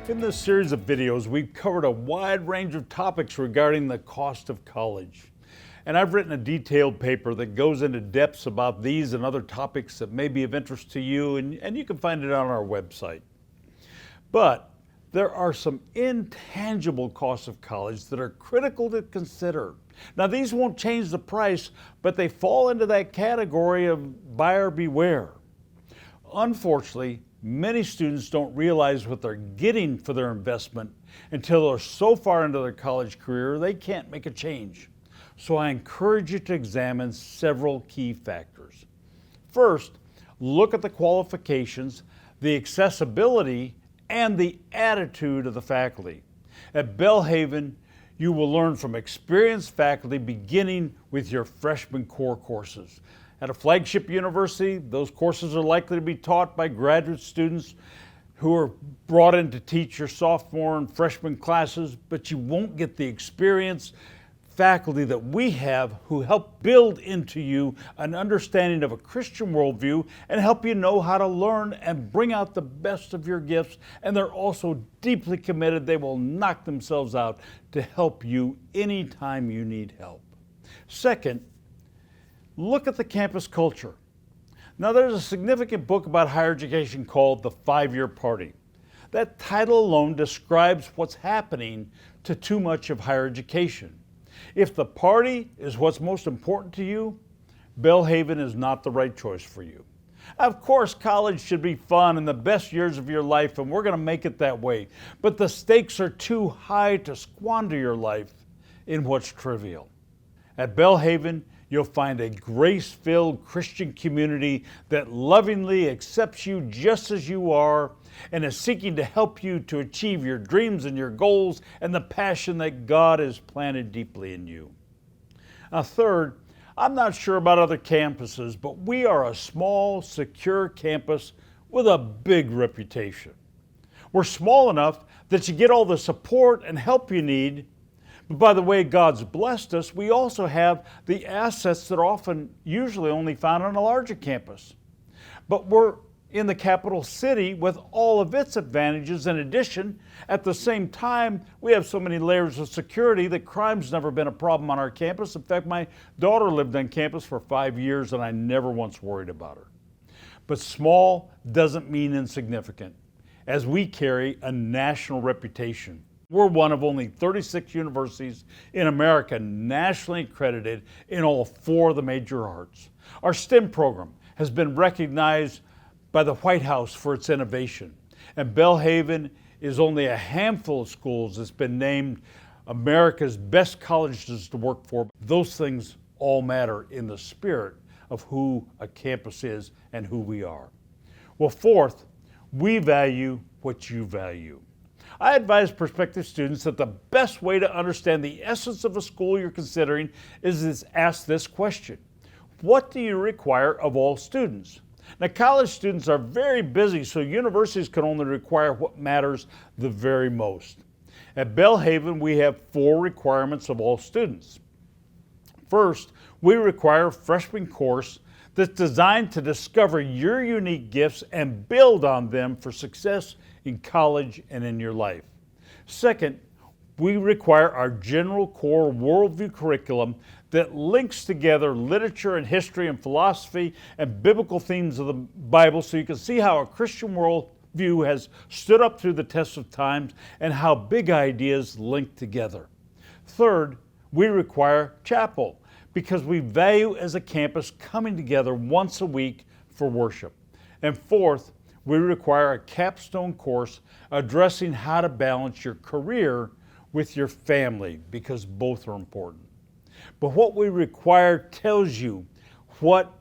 In this series of videos, we've covered a wide range of topics regarding the cost of college. And I've written a detailed paper that goes into depths about these and other topics that may be of interest to you, and you can find it on our website. But there are some intangible costs of college that are critical to consider. Now, these won't change the price, but they fall into that category of buyer beware. Unfortunately, many students don't realize what they're getting for their investment until they're so far into their college career they can't make a change. So I encourage you to examine several key factors. First, look at the qualifications, the accessibility, and the attitude of the faculty. At Belhaven, you will learn from experienced faculty beginning with your freshman core courses. At a flagship university, those courses are likely to be taught by graduate students who are brought in to teach your sophomore and freshman classes, but you won't get the experienced faculty that we have who help build into you an understanding of a Christian worldview and help you know how to learn and bring out the best of your gifts. And they're also deeply committed. They will knock themselves out to help you anytime you need help. Second, look at the campus culture. Now, there's a significant book about higher education called The 5-Year Party. That title alone describes what's happening to too much of higher education. If the party is what's most important to you, Belhaven is not the right choice for you. Of course, college should be fun and the best years of your life, and we're going to make it that way. But the stakes are too high to squander your life in what's trivial. At Belhaven, you'll find a grace-filled Christian community that lovingly accepts you just as you are and is seeking to help you to achieve your dreams and your goals and the passion that God has planted deeply in you. Now, third, I'm not sure about other campuses, but we are a small, secure campus with a big reputation. We're small enough that you get all the support and help you need. But by the way God's blessed us, we also have the assets that are usually only found on a larger campus. But we're in the capital city with all of its advantages. In addition, at the same time, we have so many layers of security that crime's never been a problem on our campus. In fact, my daughter lived on campus for 5 years and I never once worried about her. But small doesn't mean insignificant, as we carry a national reputation. We're one of only 36 universities in America nationally accredited in all 4 of the major arts. Our STEM program has been recognized by the White House for its innovation. And Belhaven is only a handful of schools that's been named America's best colleges to work for. Those things all matter in the spirit of who a campus is and who we are. Well, fourth, we value what you value. I advise prospective students that the best way to understand the essence of a school you're considering is to ask this question: what do you require of all students? Now, college students are very busy, so universities can only require what matters the very most. At Belhaven, we have 4 requirements of all students. First, we require a freshman course that's designed to discover your unique gifts and build on them for success in college and in your life. Second, we require our general core worldview curriculum that links together literature and history and philosophy and biblical themes of the Bible so you can see how a Christian worldview has stood up through the test of times and how big ideas link together. Third, we require chapel because we value as a campus coming together once a week for worship. And fourth, we require a capstone course addressing how to balance your career with your family because both are important. But what we require tells you what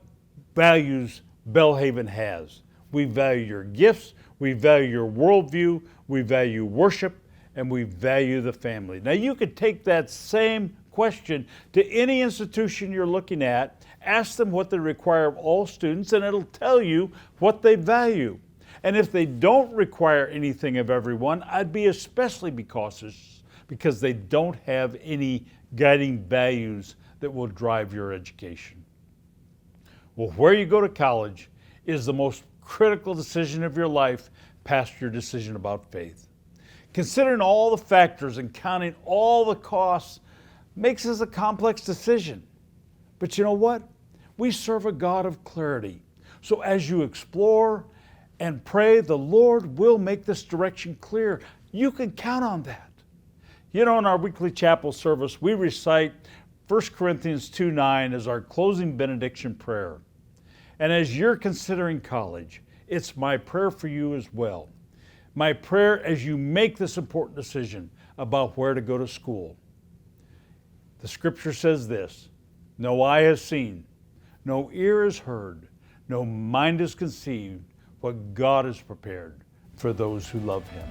values Belhaven has. We value your gifts, we value your worldview, we value worship, and we value the family. Now, you could take that same question to any institution you're looking at, ask them what they require of all students, and it'll tell you what they value. And if they don't require anything of everyone, I'd be especially cautious because they don't have any guiding values that will drive your education. Well, where you go to college is the most critical decision of your life past your decision about faith. Considering all the factors and counting all the costs makes this a complex decision. But you know what? We serve a God of clarity. So as you explore and pray, the Lord will make this direction clear. You can count on that. You know, in our weekly chapel service, we recite 1 Corinthians 2:9 as our closing benediction prayer. And as you're considering college, it's my prayer for you as well. My prayer as you make this important decision about where to go to school. The scripture says this: no eye has seen, no ear has heard, no mind has conceived what God has prepared for those who love Him.